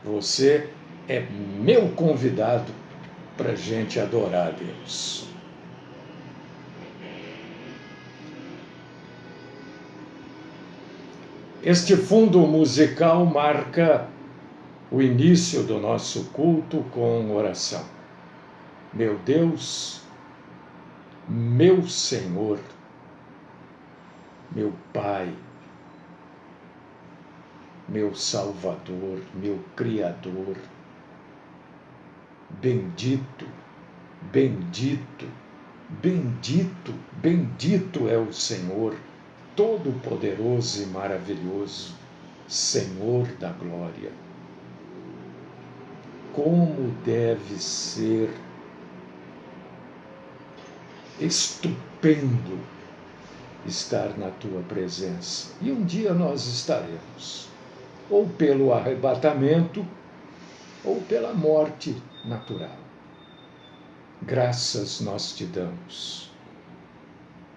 Você é meu convidado para a gente adorar a Deus. Este fundo musical marca o início do nosso culto com oração. Meu Deus, meu Senhor, meu Pai, meu Salvador, meu Criador, bendito, bendito, bendito, bendito é o Senhor, todo-poderoso e maravilhoso, Senhor da glória. Como deve ser estupendo estar na tua presença. E um dia nós estaremos, ou pelo arrebatamento, ou pela morte natural. Graças nós te damos.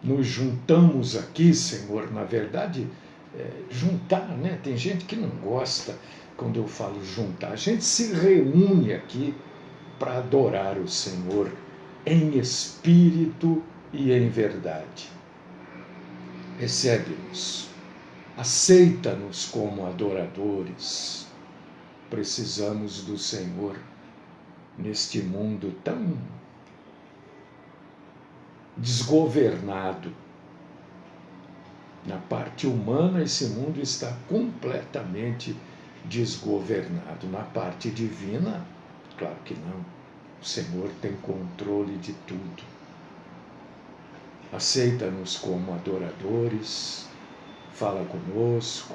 Nos juntamos aqui, Senhor, na verdade, juntar, né? Tem gente que não gosta quando eu falo juntar. A gente se reúne aqui para adorar o Senhor em espírito e em verdade. Recebe-nos, aceita-nos como adoradores. Precisamos do Senhor neste mundo tão desgovernado. Na parte humana, esse mundo está completamente desgovernado. Na parte divina, claro que não. O Senhor tem controle de tudo. Aceita-nos como adoradores, fala conosco.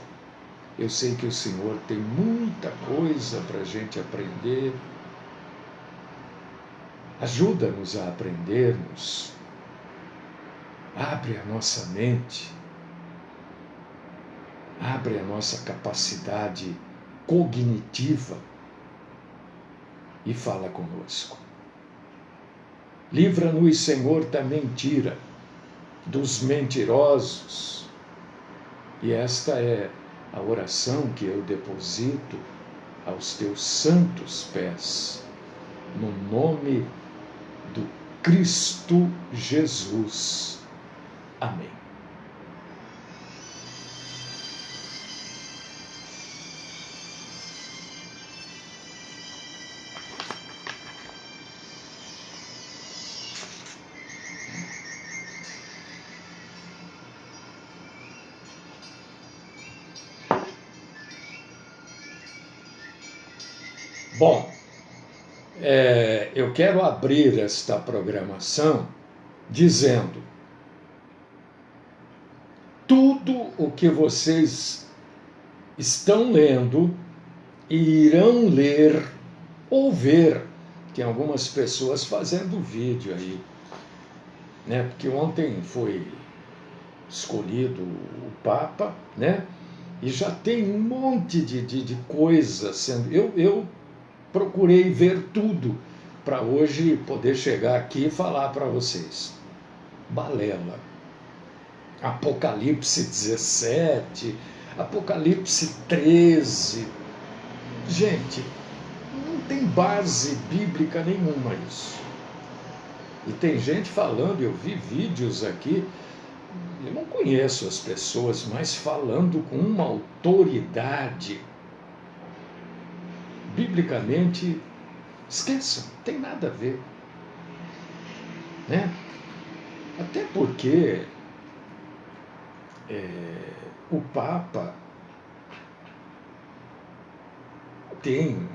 Eu sei que o Senhor tem muita coisa para a gente aprender. Ajuda-nos a aprendermos. Abre a nossa mente. Abre a nossa capacidade cognitiva e fala conosco. Livra-nos, Senhor, da mentira, dos mentirosos. E esta é a oração que eu deposito aos teus santos pés, no nome do Cristo Jesus. Amém. Bom, eu quero abrir esta programação dizendo: tudo o que vocês estão lendo e irão ler ou ver, tem algumas pessoas fazendo vídeo aí, né? Porque ontem foi escolhido o Papa, né? E já tem um monte de coisa sendo... Eu procurei ver tudo para hoje poder chegar aqui e falar para vocês. Balela. Apocalipse 17, Apocalipse 13. Gente, não tem base bíblica nenhuma isso. E tem gente falando, eu vi vídeos aqui, eu não conheço as pessoas, mas falando com uma autoridade. Biblicamente, esqueçam, não tem nada a ver. Né? Até porque o Papa tem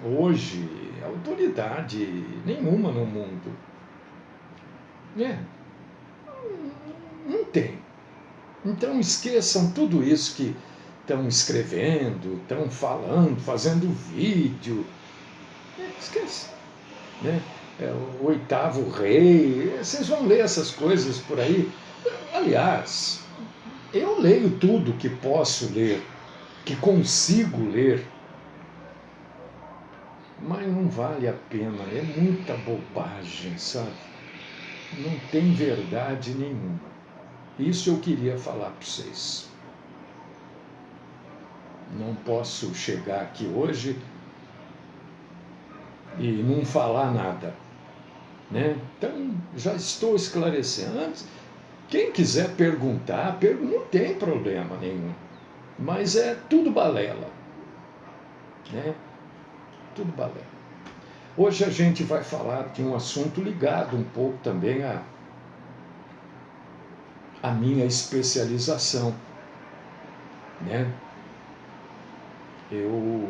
hoje autoridade nenhuma no mundo. Né? Não tem. Então esqueçam tudo isso que estão escrevendo, estão falando, fazendo vídeo. Esqueça. Né? O oitavo rei, vocês vão ler essas coisas por aí. Aliás, eu leio tudo que posso ler, que consigo ler, mas não vale a pena, é muita bobagem, sabe? Não tem verdade nenhuma. Isso eu queria falar para vocês. Não posso chegar aqui hoje e não falar nada, né? Então, já estou esclarecendo. Antes, quem quiser perguntar, não tem problema nenhum. Mas é tudo balela, né? Tudo balela. Hoje a gente vai falar de um assunto ligado um pouco também à minha especialização, né? Eu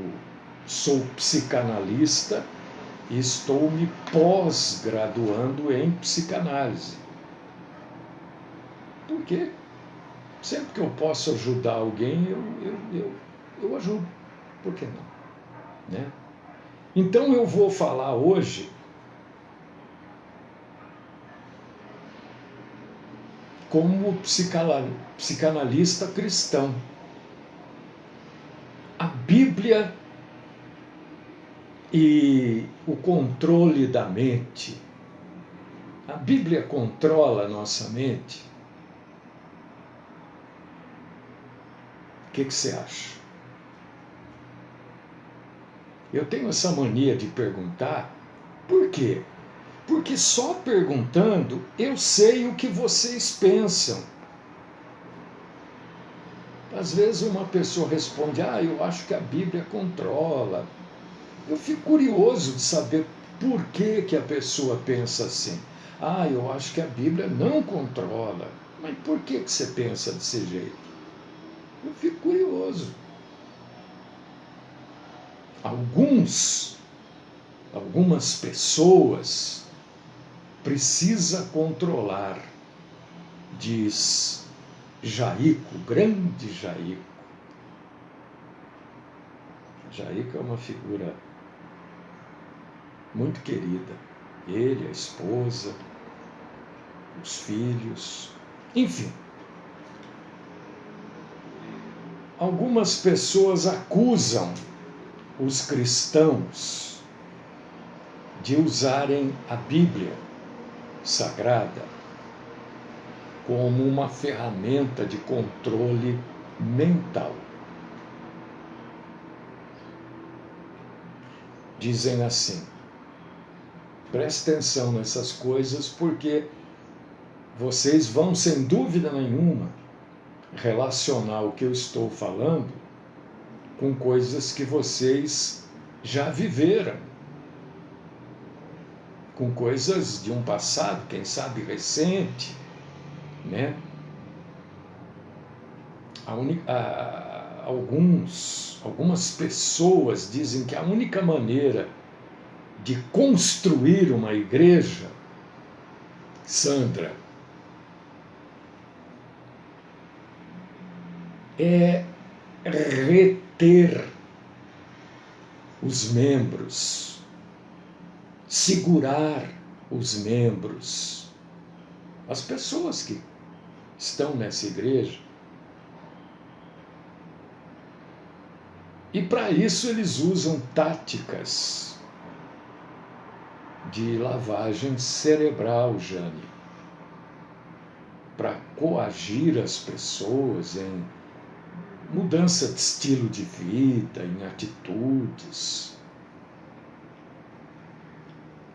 sou psicanalista e estou me pós-graduando em psicanálise. Por quê? Sempre que eu posso ajudar alguém, eu ajudo. Por que não? Né? Então eu vou falar hoje como psicanalista cristão. A Bíblia e o controle da mente. A Bíblia controla a nossa mente? O que você acha? Eu tenho essa mania de perguntar, por quê? Porque só perguntando eu sei o que vocês pensam. Às vezes uma pessoa responde, eu acho que a Bíblia controla. Eu fico curioso de saber por que a pessoa pensa assim. Eu acho que a Bíblia não controla. Mas por que você pensa desse jeito? Eu fico curioso. Algumas pessoas precisa controlar, diz Jaico, grande Jaico. Jaico é uma figura muito querida. Ele, a esposa, os filhos, enfim. Algumas pessoas acusam os cristãos de usarem a Bíblia Sagrada como uma ferramenta de controle mental. Dizem assim, preste atenção nessas coisas porque vocês vão, sem dúvida nenhuma, relacionar o que eu estou falando com coisas que vocês já viveram, com coisas de um passado, quem sabe recente, né? Algumas pessoas dizem que a única maneira de construir uma igreja, Sandra, é reter os membros, segurar os membros, as pessoas que estão nessa igreja. E para isso eles usam táticas de lavagem cerebral, Jane, para coagir as pessoas em mudança de estilo de vida, em atitudes.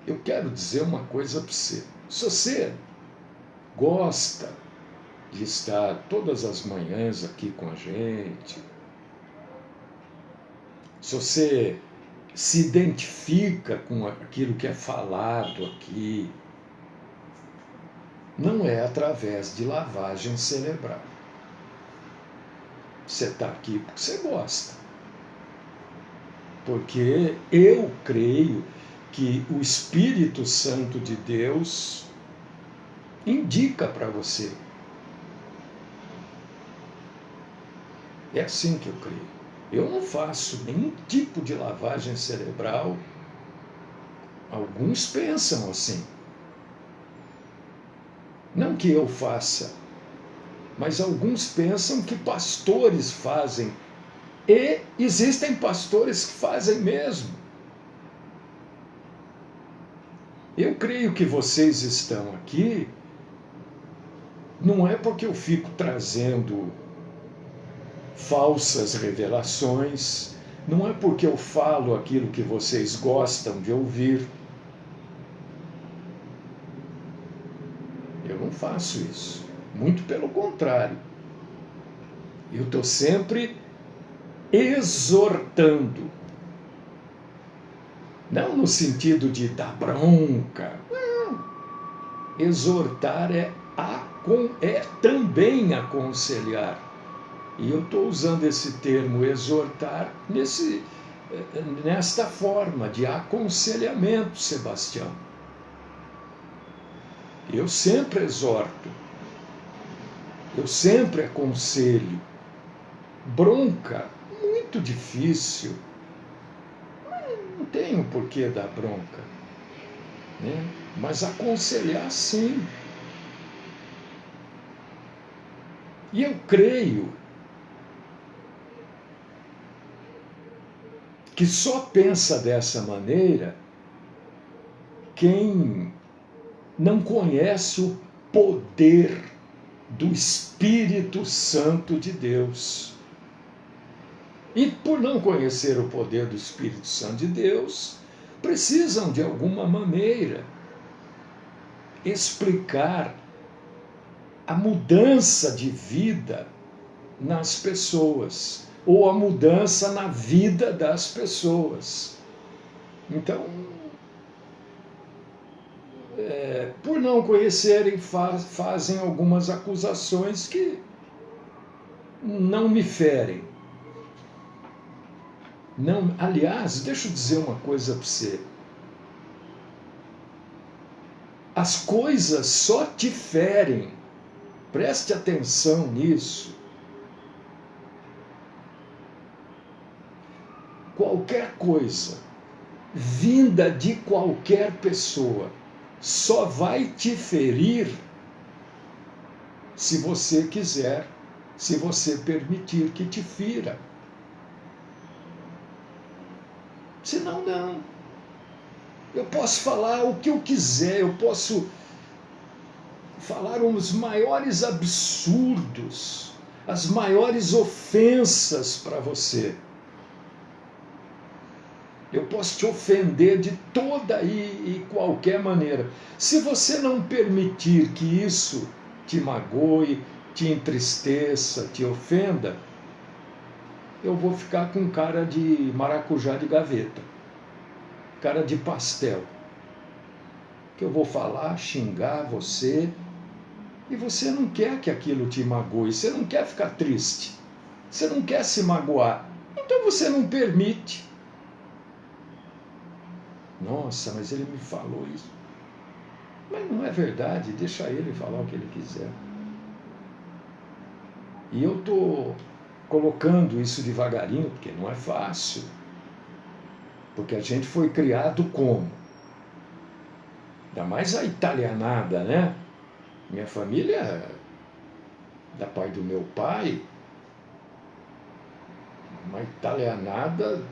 Eu quero dizer uma coisa para você. Se você gosta de estar todas as manhãs aqui com a gente, se você se identifica com aquilo que é falado aqui, não é através de lavagem cerebral. Você está aqui porque você gosta. Porque eu creio que o Espírito Santo de Deus indica para você. É assim que eu creio. Eu não faço nenhum tipo de lavagem cerebral. Alguns pensam assim. Não que eu faça, mas alguns pensam que pastores fazem. E existem pastores que fazem mesmo. Eu creio que vocês estão aqui, não é porque eu fico trazendo falsas revelações, Não é porque eu falo aquilo que vocês gostam de ouvir. Eu não faço isso. Muito pelo contrário. Eu estou sempre exortando. Não no sentido de dar bronca. Não. Exortar é também aconselhar. E eu estou usando esse termo exortar nesta forma de aconselhamento, Sebastião. Eu sempre exorto. Eu sempre aconselho. Bronca, muito difícil. Não tenho por que dar bronca, né? Mas aconselhar, sim. E eu creio que só pensa dessa maneira quem não conhece o poder do Espírito Santo de Deus. E por não conhecer o poder do Espírito Santo de Deus, precisam de alguma maneira explicar a mudança de vida nas pessoas, ou a mudança na vida das pessoas. Então, por não conhecerem, fazem algumas acusações que não me ferem. Não, aliás, deixa eu dizer uma coisa para você. As coisas só te ferem. Preste atenção nisso. Qualquer coisa vinda de qualquer pessoa só vai te ferir se você quiser, se você permitir que te fira. Senão, não. Eu posso falar o que eu quiser, eu posso falar os maiores absurdos, as maiores ofensas para você. Eu posso te ofender de toda e qualquer maneira. Se você não permitir que isso te magoe, te entristeça, te ofenda, eu vou ficar com cara de maracujá de gaveta, cara de pastel. Que eu vou falar, xingar você, e você não quer que aquilo te magoe, você não quer ficar triste, você não quer se magoar, então você não permite. Nossa, mas ele me falou isso. Mas não é verdade, deixa ele falar o que ele quiser. E eu estou colocando isso devagarinho, porque não é fácil. Porque a gente foi criado como? Ainda mais a italianada, né? Minha família, da parte do meu pai, uma italianada,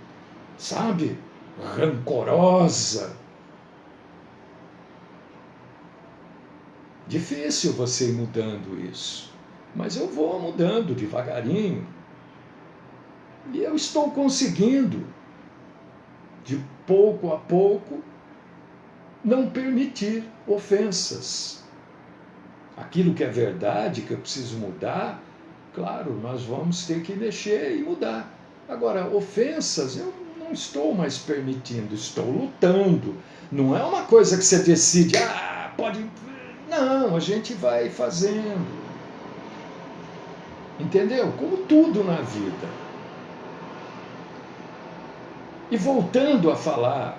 sabe? Rancorosa. Difícil você ir mudando isso. Mas eu vou mudando devagarinho. E eu estou conseguindo, de pouco a pouco, não permitir ofensas. Aquilo que é verdade, que eu preciso mudar, claro, nós vamos ter que mexer e mudar. Agora, ofensas, eu não estou mais permitindo, estou lutando. Não é uma coisa que você decide, pode... Não, a gente vai fazendo. Entendeu? Como tudo na vida. E voltando a falar,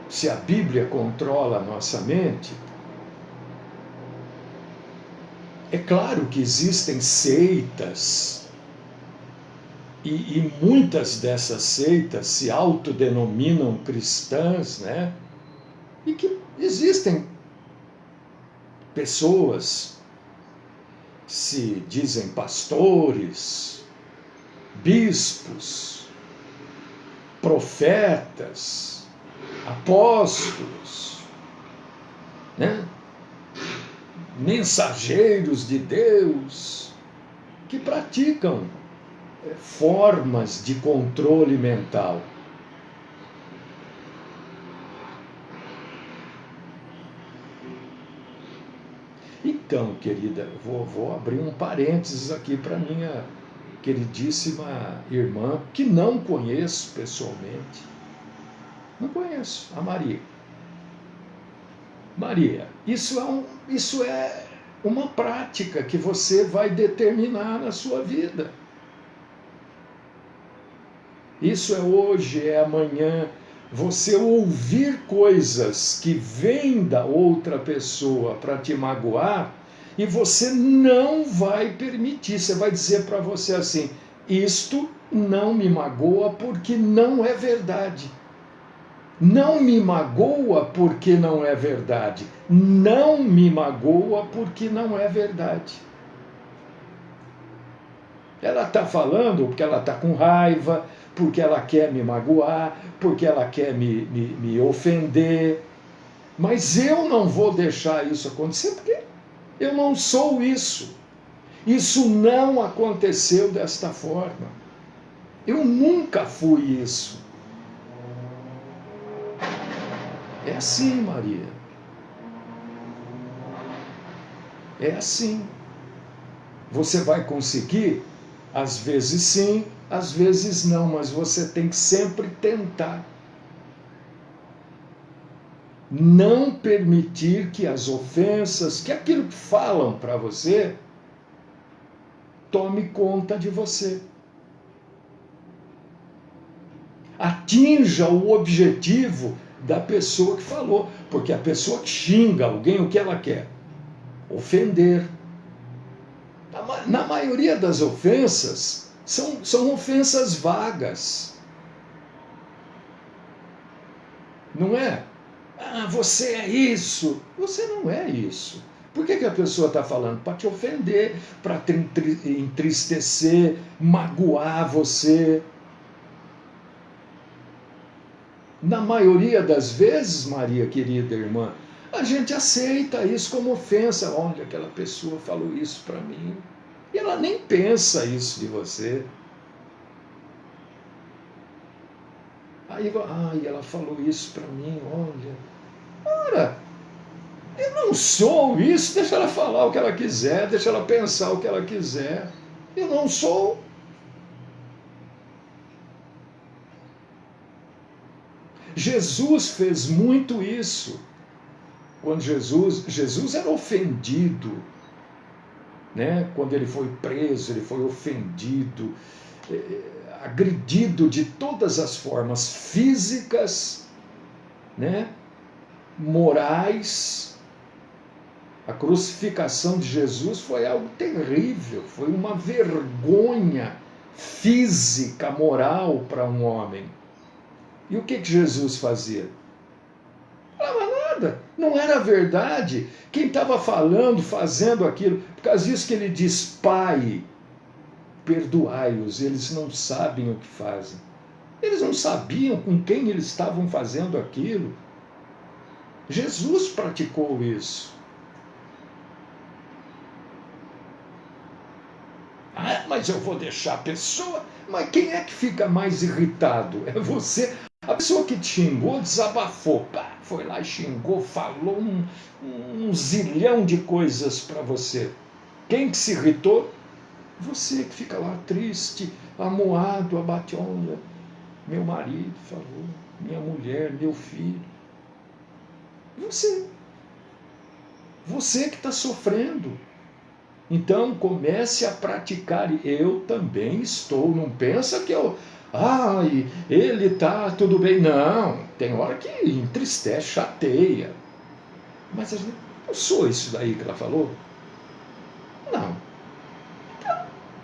se a Bíblia controla a nossa mente, é claro que existem seitas, e muitas dessas seitas se autodenominam cristãs, né? E que existem pessoas que se dizem pastores, bispos, profetas, apóstolos, né? Mensageiros de Deus, que praticam formas de controle mental. Então, querida, vou abrir um parênteses aqui para minha queridíssima irmã, que não conheço pessoalmente. Não conheço, a Maria. Maria, isso é uma prática que você vai determinar na sua vida. Isso é hoje, é amanhã. Você ouvir coisas que vêm da outra pessoa para te magoar, e você não vai permitir. Você vai dizer para você assim: isto não me magoa porque não é verdade. Não me magoa porque não é verdade. Não me magoa porque não é verdade. Ela está falando porque ela está com raiva, porque ela quer me magoar, porque ela quer me ofender. Mas eu não vou deixar isso acontecer porque eu não sou isso. Isso não aconteceu desta forma. Eu nunca fui isso. É assim, Maria. É assim. Você vai conseguir? Às vezes sim, às vezes não, mas você tem que sempre tentar. Não permitir que as ofensas, que aquilo que falam para você, tome conta de você. Atinja o objetivo da pessoa que falou, porque a pessoa que xinga alguém, o que ela quer? Ofender. Na maioria das ofensas, são ofensas vagas. Não é? Ah, você é isso. Você não é isso. Por que a pessoa está falando? Para te ofender, para te entristecer, magoar você. Na maioria das vezes, Maria, querida irmã, a gente aceita isso como ofensa. Olha, aquela pessoa falou isso para mim. E ela nem pensa isso de você. Aí, ela falou isso para mim, olha. Ora, eu não sou isso, deixa ela falar o que ela quiser, deixa ela pensar o que ela quiser. Eu não sou. Jesus fez muito isso. Quando Jesus era ofendido, né? Quando ele foi preso, ele foi ofendido, agredido de todas as formas físicas, né? Morais. A crucificação de Jesus foi algo terrível, foi uma vergonha física, moral para um homem. E o que Jesus fazia? Não falava nada, não era verdade. Quem estava falando, fazendo aquilo, por causa disso que ele diz: Pai, perdoai-os, eles não sabem o que fazem. Eles não sabiam com quem eles estavam fazendo aquilo. Jesus praticou isso. Ah, mas eu vou deixar a pessoa. Mas quem é que fica mais irritado? É você. A pessoa que te xingou, desabafou. Pá, foi lá e xingou, falou um zilhão de coisas para você. Quem que se irritou? Você que fica lá triste, amuado, abate. Olha, meu marido falou, minha mulher, meu filho. Você. Você que está sofrendo. Então comece a praticar. Eu também estou. Não pensa que eu... Ai, ele está tudo bem. Não, tem hora que entristece, chateia. Mas a gente, não sou isso daí que ela falou? Não.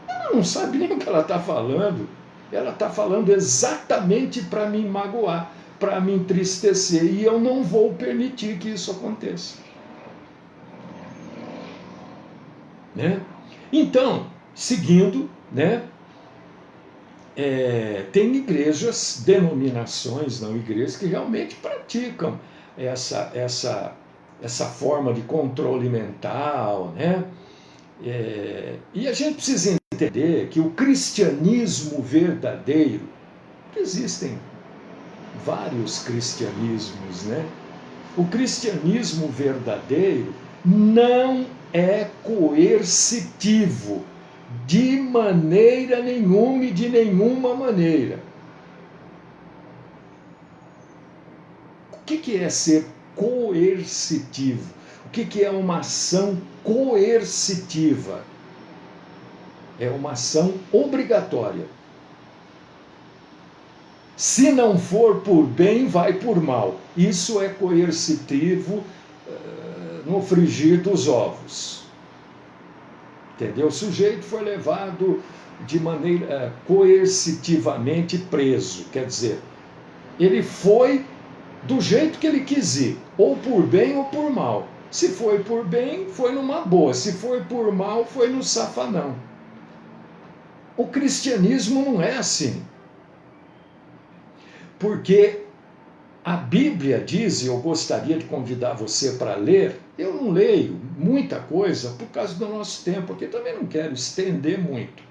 Ela não sabe nem o que ela está falando. Ela está falando exatamente para me magoar, para me entristecer. E eu não vou permitir que isso aconteça. Né? Então, seguindo, né, tem igrejas, denominações, não igrejas, que realmente praticam essa forma de controle mental, né? E a gente precisa entender que o cristianismo verdadeiro, existem vários cristianismos, né? O cristianismo verdadeiro não é coercitivo de maneira nenhuma e de nenhuma maneira. O que é ser coercitivo? O que é uma ação coercitiva? É uma ação obrigatória. Se não for por bem, vai por mal. Isso é coercitivo no frigir dos ovos. Entendeu? O sujeito foi levado de maneira coercitivamente preso. Quer dizer, ele foi do jeito que ele quis ir, ou por bem ou por mal. Se foi por bem, foi numa boa. Se foi por mal, foi no safanão. O cristianismo não é assim. Porque a Bíblia diz, e eu gostaria de convidar você para ler, eu não leio muita coisa por causa do nosso tempo, aqui também não quero estender muito.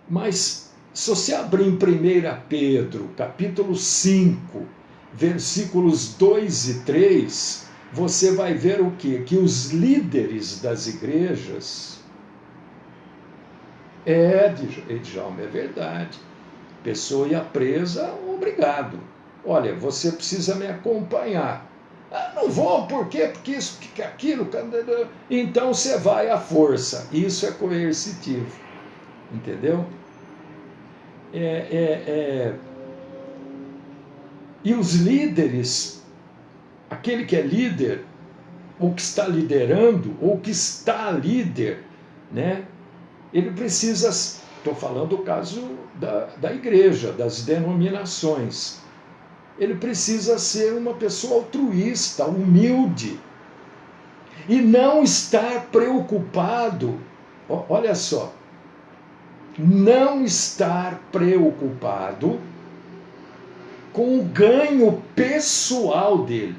Mas se você abrir em 1 Pedro, capítulo 5, versículos 2 e 3, você vai ver o quê? Que os líderes das igrejas... Djalma, é verdade. Pessoa ia presa, obrigado. Olha, você precisa me acompanhar. Ah, não vou, por quê? Porque isso, porque aquilo. Então você vai à força. Isso é coercitivo. Entendeu? E os líderes, aquele que é líder, ou que está liderando, ou que está líder, né? Ele precisa... Estou falando do caso da igreja, das denominações. Ele precisa ser uma pessoa altruísta, humilde, e não estar preocupado, olha só, não estar preocupado com o ganho pessoal dele.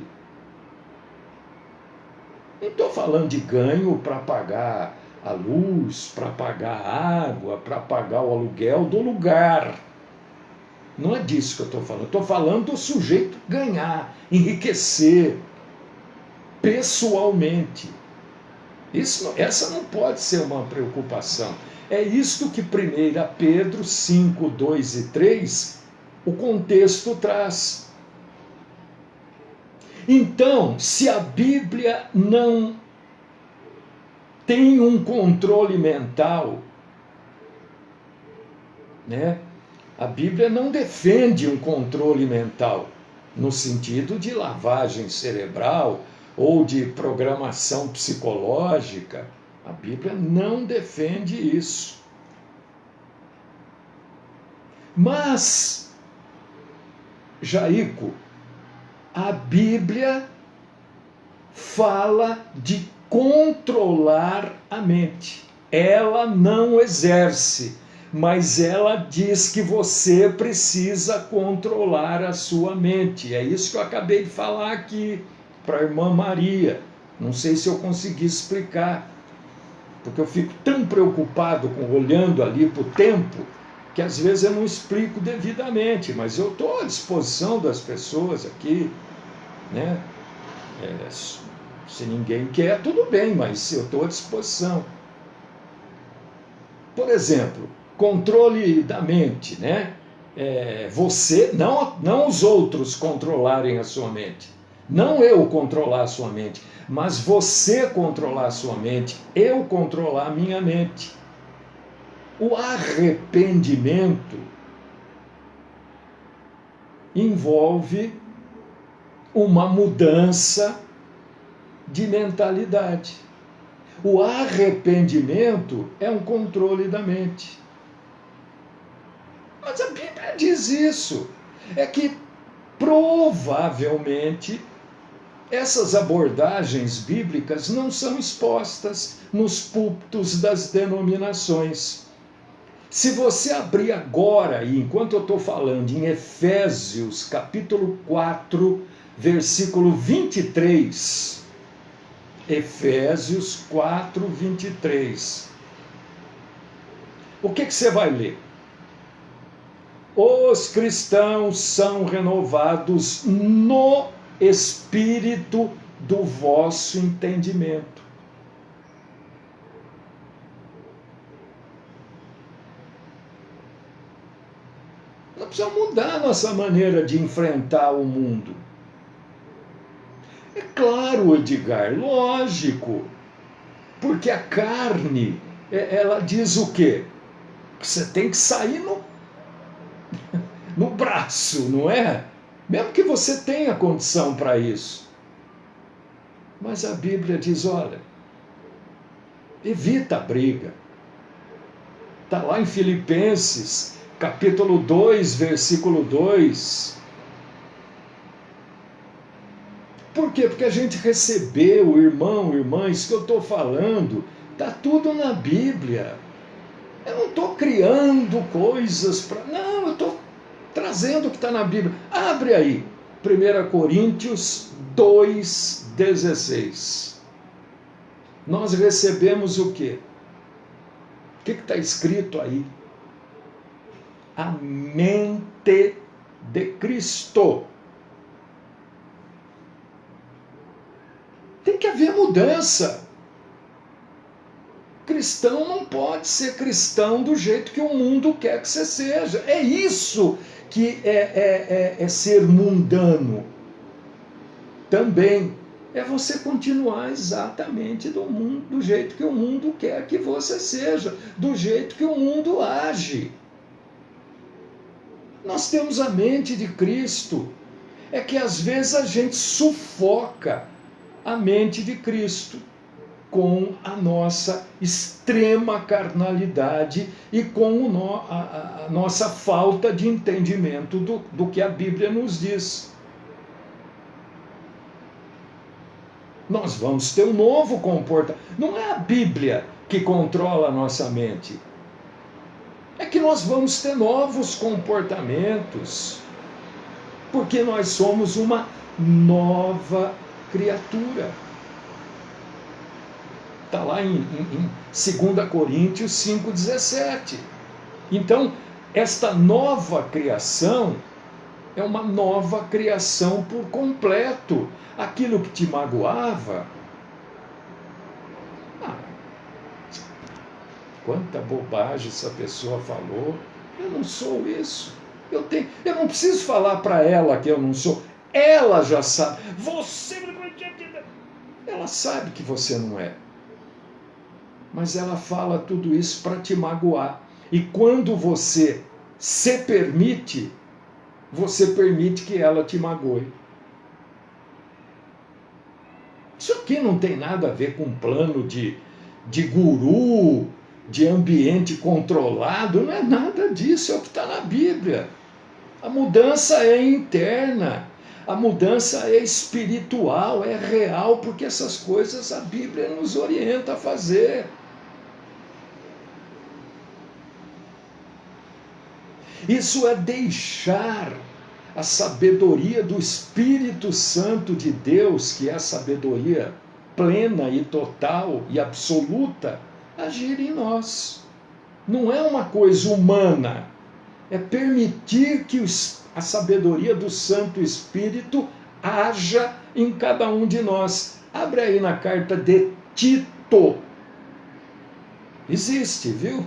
Não estou falando de ganho para pagar a luz, para pagar a água, para pagar o aluguel do lugar. Não é disso que eu estou falando. Estou falando do sujeito ganhar, enriquecer pessoalmente. Essa não pode ser uma preocupação. É isto que 1 Pedro 5, 2 e 3, o contexto traz. Então, se a Bíblia não tem um controle mental, né? A Bíblia não defende um controle mental no sentido de lavagem cerebral ou de programação psicológica. A Bíblia não defende isso. Mas, Jaico, a Bíblia fala de controlar a mente. Ela não exerce, mas ela diz que você precisa controlar a sua mente. É isso que eu acabei de falar aqui para a irmã Maria. Não sei se eu consegui explicar, porque eu fico tão preocupado olhando ali para o tempo, que às vezes eu não explico devidamente, mas eu estou à disposição das pessoas aqui, né? Se ninguém quer, tudo bem, mas eu estou à disposição. Por exemplo, controle da mente, né? Você, não os outros controlarem a sua mente, não eu controlar a sua mente, mas você controlar a sua mente, eu controlar a minha mente. O arrependimento envolve uma mudança de mentalidade. O arrependimento é um controle da mente. Mas a Bíblia diz isso. É que provavelmente essas abordagens bíblicas não são expostas nos púlpitos das denominações. Se você abrir agora, e enquanto eu estou falando em Efésios capítulo 4, versículo 23, Efésios 4, 23. O que você vai ler? Os cristãos são renovados no espírito do vosso entendimento. Nós precisamos mudar a nossa maneira de enfrentar o mundo. É claro, Edgar, lógico. Porque a carne, ela diz o quê? Que você tem que sair no braço, não é? Mesmo que você tenha condição para isso. Mas a Bíblia diz, olha, evita a briga. Está lá em Filipenses, capítulo 2, versículo 2. Por quê? Porque a gente recebeu, irmão, irmã, isso que eu estou falando, está tudo na Bíblia. Eu não estou criando coisas para... Não, eu estou trazendo o que está na Bíblia. Abre aí, 1 Coríntios 2,16. Nós recebemos o quê? O que está escrito aí? A mente de Cristo. Tem que haver mudança. Cristão não pode ser cristão do jeito que o mundo quer que você seja. É isso que é ser mundano. Também é você continuar exatamente do jeito que o mundo quer que você seja, do jeito que o mundo age. Nós temos a mente de Cristo. É que às vezes a gente sufoca a mente de Cristo com a nossa extrema carnalidade e com a nossa falta de entendimento do que a Bíblia nos diz. Nós vamos ter um novo comportamento. Não é a Bíblia que controla a nossa mente. É que nós vamos ter novos comportamentos. Porque nós somos uma nova criatura. Está lá em 2 Coríntios 5,17. Então, esta nova criação é uma nova criação por completo. Aquilo que te magoava, quanta bobagem essa pessoa falou. Eu não sou isso. Eu não preciso falar para ela que eu não sou. Ela já sabe. Ela sabe que você não é. Mas ela fala tudo isso para te magoar. E quando você se permite, você permite que ela te magoe. Isso aqui não tem nada a ver com um plano de guru, de ambiente controlado, não é nada disso, é o que está na Bíblia. A mudança é interna, a mudança é espiritual, é real, porque essas coisas a Bíblia nos orienta a fazer. Isso é deixar a sabedoria do Espírito Santo de Deus, que é a sabedoria plena e total e absoluta, agir em nós. Não é uma coisa humana, é permitir que a sabedoria do Santo Espírito haja em cada um de nós. Abre aí na carta de Tito. Existe, viu?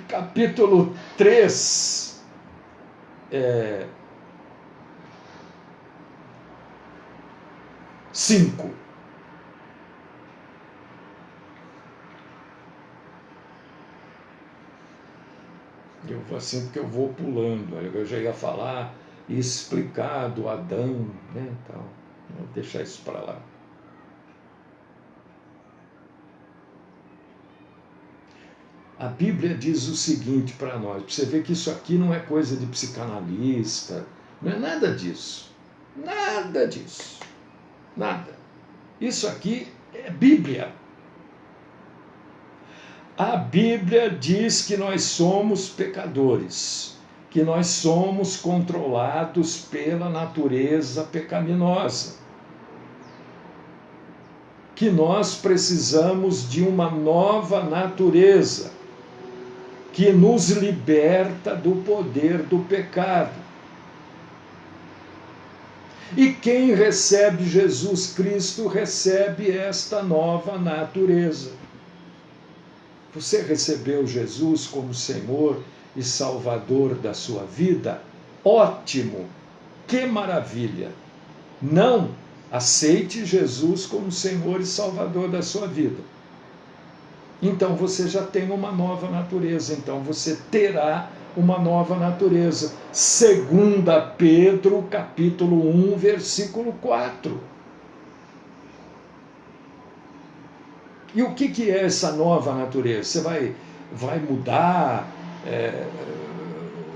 Capítulo 3. 5. Eu vou assim porque eu vou pulando. Eu já ia falar e explicar do Adão, né, tal. Vou deixar isso para lá. A Bíblia diz o seguinte para nós, para você ver que isso aqui não é coisa de psicanalista, não é nada disso. Nada disso. Nada. Isso aqui é Bíblia. A Bíblia diz que nós somos pecadores, que nós somos controlados pela natureza pecaminosa. que nós precisamos de uma nova natureza, que nos liberta do poder do pecado. E quem recebe Jesus Cristo recebe esta nova natureza. Você recebeu Jesus como Senhor e Salvador da sua vida? Ótimo! Que maravilha! Não aceite Jesus como Senhor e Salvador da sua vida. Então você já tem uma nova natureza, então você terá uma nova natureza. 2 Pedro, capítulo 1, versículo 4. E o que é essa nova natureza? Você vai mudar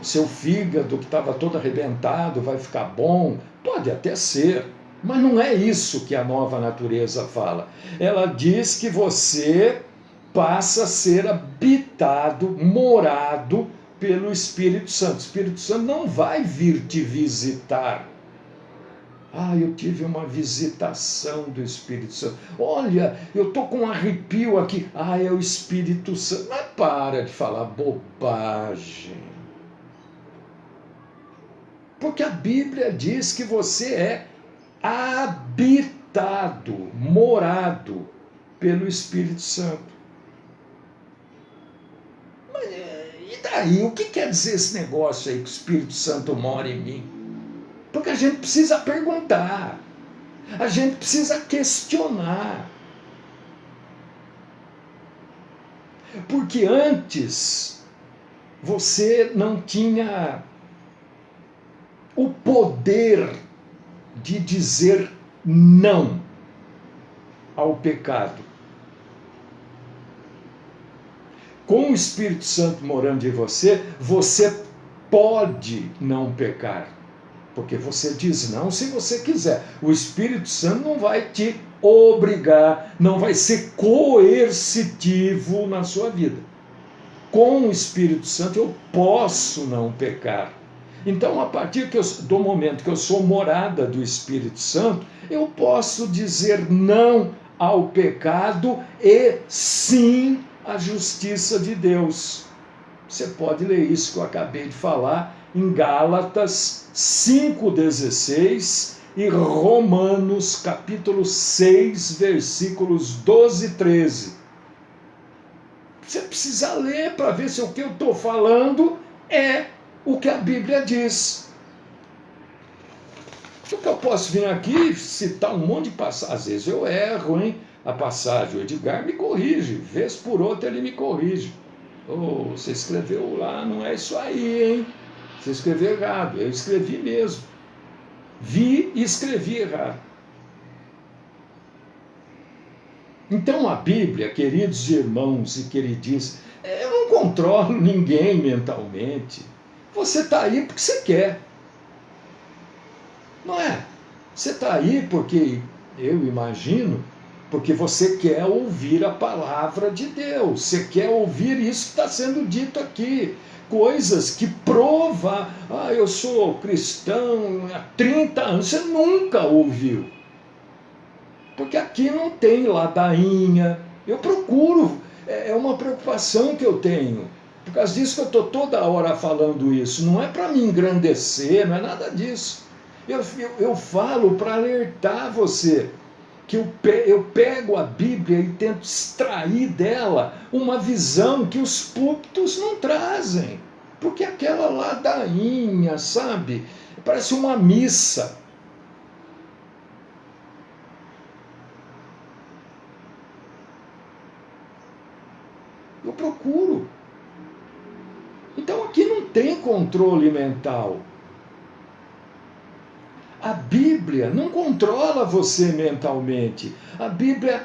seu fígado, que estava todo arrebentado, vai ficar bom? Pode até ser, mas não é isso que a nova natureza fala. Ela diz que você passa a ser habitado, morado pelo Espírito Santo. O Espírito Santo não vai vir te visitar. Eu tive uma visitação do Espírito Santo. Olha, eu estou com um arrepio aqui. É o Espírito Santo. Mas para de falar bobagem. Porque a Bíblia diz que você é habitado, morado pelo Espírito Santo. E daí? O que quer dizer esse negócio aí que o Espírito Santo mora em mim? Porque a gente precisa perguntar, a gente precisa questionar. Porque antes você não tinha o poder de dizer não ao pecado. Com o Espírito Santo morando em você, você pode não pecar. Porque você diz não se você quiser. O Espírito Santo não vai te obrigar, não vai ser coercitivo na sua vida. Com o Espírito Santo eu posso não pecar. Então, a partir do momento que eu sou morada do Espírito Santo, eu posso dizer não ao pecado e sim à justiça de Deus. Você pode ler isso que eu acabei de falar em Gálatas 5,16 e Romanos capítulo 6, versículos 12 e 13. Você precisa ler para ver se o que eu estou falando é o que a Bíblia diz. Porque eu posso vir aqui citar um monte de passagens. Às vezes eu erro, hein? A passagem, o Edgar me corrige, vez por outra ele me corrige. Você escreveu lá, não é isso aí, hein? Você escreveu errado. Eu escrevi mesmo. Vi e escrevi errado. Então a Bíblia, queridos irmãos e queridinhas, eu não controlo ninguém mentalmente. Você está aí porque você quer. Não é? Você está aí porque, eu imagino, porque você quer ouvir a palavra de Deus. Você quer ouvir isso que está sendo dito aqui. Coisas que provam, eu sou cristão há 30 anos. Você nunca ouviu. Porque aqui não tem ladainha. Eu procuro, é uma preocupação que eu tenho. Por causa disso que eu estou toda hora falando isso. Não é para me engrandecer, não é nada disso. Eu falo para alertar você. Que eu pego a Bíblia e tento extrair dela uma visão que os púlpitos não trazem. Porque aquela ladainha, sabe? Parece uma missa. Eu procuro. Então aqui não tem controle mental. A Bíblia não controla você mentalmente. A Bíblia,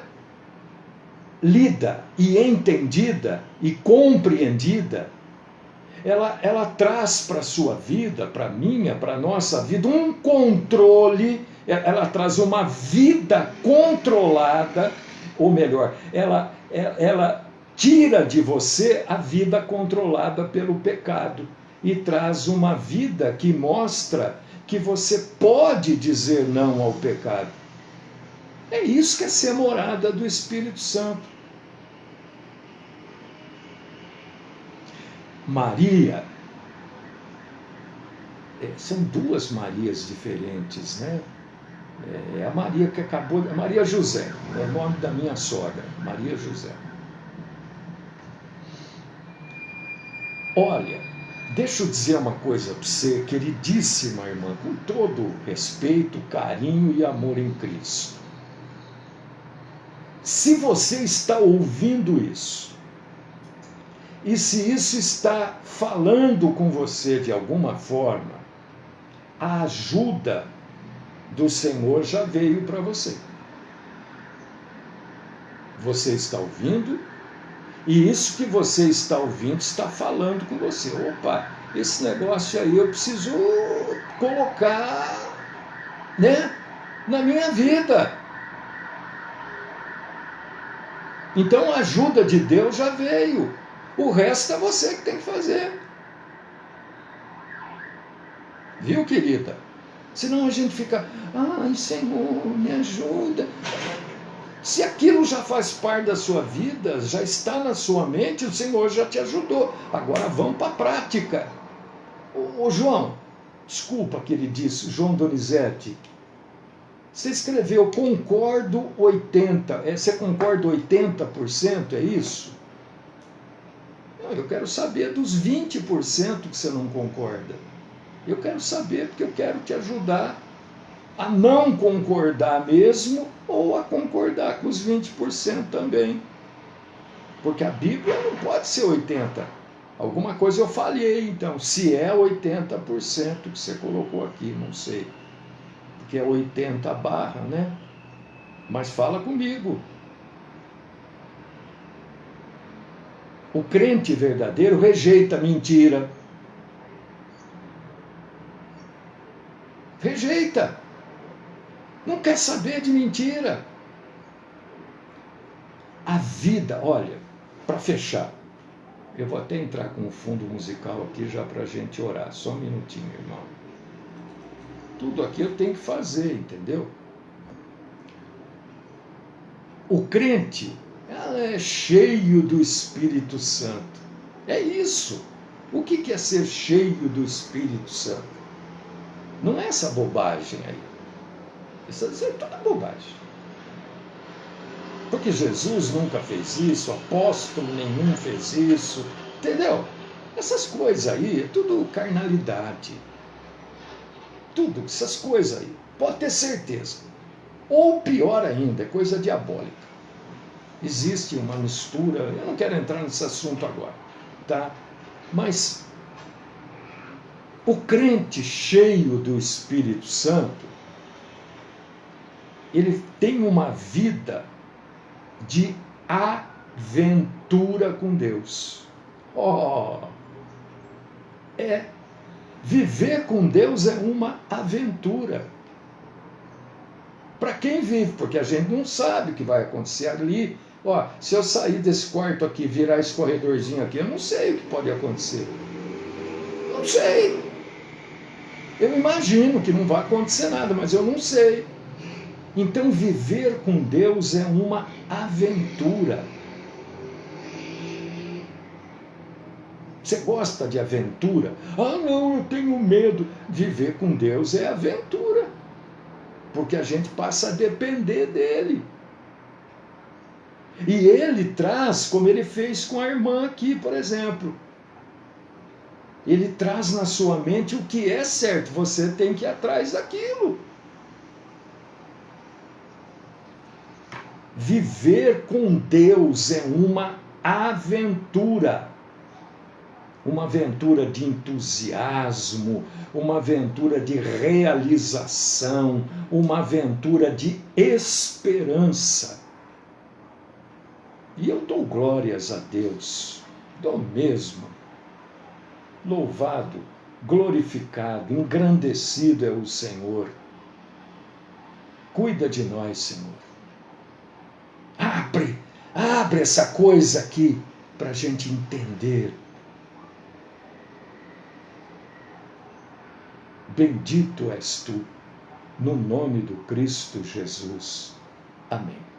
lida e entendida e compreendida, ela traz para a sua vida, para a minha, para a nossa vida, um controle, ela traz uma vida controlada, ou melhor, ela tira de você a vida controlada pelo pecado e traz uma vida que mostra que você pode dizer não ao pecado. É isso que é ser morada do Espírito Santo. Maria, são duas Marias diferentes, né? É a Maria que acabou, Maria José, é o nome da minha sogra, Maria José. Olha, deixa eu dizer uma coisa para você, queridíssima irmã, com todo respeito, carinho e amor em Cristo. Se você está ouvindo isso, e se isso está falando com você de alguma forma, a ajuda do Senhor já veio para você. Você está ouvindo, e isso que você está ouvindo está falando com você. Opa, esse negócio aí eu preciso colocar, né, na minha vida. Então a ajuda de Deus já veio. O resto é você que tem que fazer. Viu, querida? Senão a gente fica, ai, Senhor, me ajuda. Se aquilo já faz parte da sua vida, já está na sua mente, o Senhor já te ajudou. Agora vamos para a prática. Ô João, desculpa que ele disse, João Donizete, você escreveu concordo 80%. Você concorda 80%, é isso? Não, eu quero saber dos 20% que você não concorda. Eu quero saber porque eu quero te ajudar a não concordar mesmo ou a concordar com os 20% também. Porque a Bíblia não pode ser 80%. Alguma coisa eu falhei, então. Se é 80% que você colocou aqui, não sei. Porque é 80 barra, né? Mas fala comigo. O crente verdadeiro rejeita a mentira. Rejeita. Não quer saber de mentira. A vida, olha, para fechar, eu vou até entrar com o fundo musical aqui já para a gente orar. Só um minutinho, irmão. Tudo aqui eu tenho que fazer, entendeu? O crente é cheio do Espírito Santo. É isso. O que é ser cheio do Espírito Santo? Não é essa bobagem aí. Isso é toda bobagem. Porque Jesus nunca fez isso, apóstolo nenhum fez isso, entendeu? Essas coisas aí, é tudo carnalidade. Tudo, essas coisas aí, pode ter certeza. Ou pior ainda, é coisa diabólica. Existe uma mistura, eu não quero entrar nesse assunto agora, tá? Mas o crente cheio do Espírito Santo, ele tem uma vida de aventura com Deus. Viver com Deus é uma aventura. Para quem vive, porque a gente não sabe o que vai acontecer ali. Se eu sair desse quarto aqui, virar esse corredorzinho aqui, eu não sei o que pode acontecer. Não sei. Eu imagino que não vai acontecer nada, mas eu não sei. Então viver com Deus é uma aventura. Você gosta de aventura? Não, eu tenho medo. Viver com Deus é aventura. Porque a gente passa a depender dele. E ele traz, como ele fez com a irmã aqui, por exemplo. Ele traz na sua mente o que é certo. Você tem que ir atrás daquilo. Viver com Deus é uma aventura. Uma aventura de entusiasmo, uma aventura de realização, uma aventura de esperança. E eu dou glórias a Deus, dou mesmo. Louvado, glorificado, engrandecido é o Senhor. Cuida de nós, Senhor. Abre essa coisa aqui para a gente entender. Bendito és tu, no nome do Cristo Jesus. Amém.